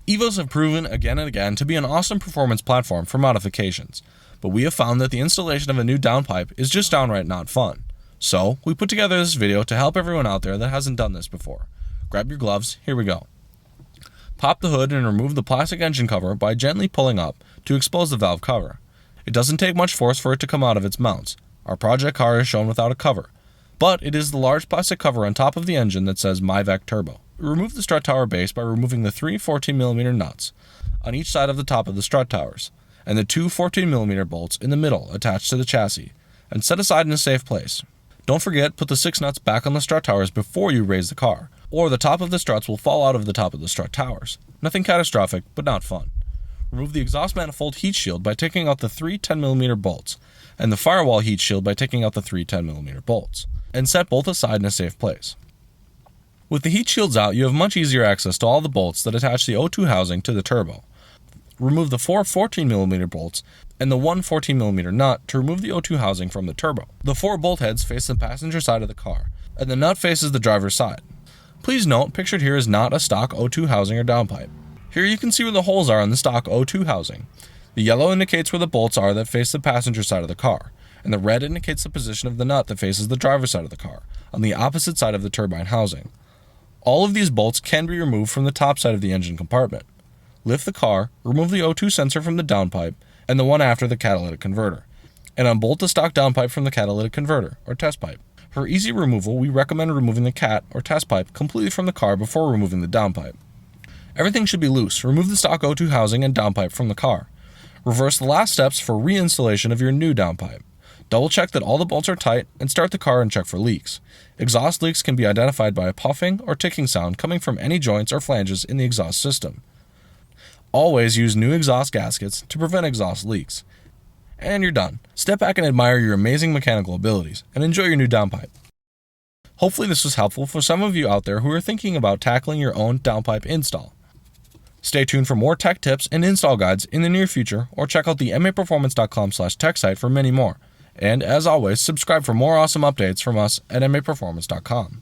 Evos have proven again and again to be an awesome performance platform for modifications, but we have found that the installation of a new downpipe is just downright not fun. So, we put together this video to help everyone out there that hasn't done this before. Grab your gloves, here we go. Pop the hood and remove the plastic engine cover by gently pulling up to expose the valve cover. It doesn't take much force for it to come out of its mounts. Our project car is shown without a cover, but it is the large plastic cover on top of the engine that says MAPerformance Turbo. Remove the strut tower base by removing the 3 14mm nuts on each side of the top of the strut towers, and the 2 14mm bolts in the middle attached to the chassis, and set aside in a safe place. Don't forget, put the 6 nuts back on the strut towers before you raise the car, or the top of the struts will fall out of the top of the strut towers. Nothing catastrophic, but not fun. Remove the exhaust manifold heat shield by taking out the 3 10mm bolts, and the firewall heat shield by taking out the 3 10mm bolts, and set both aside in a safe place. With the heat shields out, you have much easier access to all the bolts that attach the O2 housing to the turbo. Remove the 4 14mm bolts and the 1 14mm nut to remove the O2 housing from the turbo. The 4 bolt heads face the passenger side of the car, and the nut faces the driver's side. Please note, pictured here is not a stock O2 housing or downpipe. Here you can see where the holes are on the stock O2 housing. The yellow indicates where the bolts are that face the passenger side of the car, and the red indicates the position of the nut that faces the driver's side of the car, on the opposite side of the turbine housing. All of these bolts can be removed from the top side of the engine compartment. Lift the car, remove the O2 sensor from the downpipe, and the one after the catalytic converter, and unbolt the stock downpipe from the catalytic converter, or test pipe. For easy removal, we recommend removing the cat, or test pipe, completely from the car before removing the downpipe. Everything should be loose. Remove the stock O2 housing and downpipe from the car. Reverse the last steps for reinstallation of your new downpipe. Double check that all the bolts are tight and start the car and check for leaks. Exhaust leaks can be identified by a puffing or ticking sound coming from any joints or flanges in the exhaust system. Always use new exhaust gaskets to prevent exhaust leaks. And you're done. Step back and admire your amazing mechanical abilities and enjoy your new downpipe. Hopefully this was helpful for some of you out there who are thinking about tackling your own downpipe install. Stay tuned for more tech tips and install guides in the near future, or check out the MAPerformance.com/tech site for many more. And as always, subscribe for more awesome updates from us at MAPerformance.com.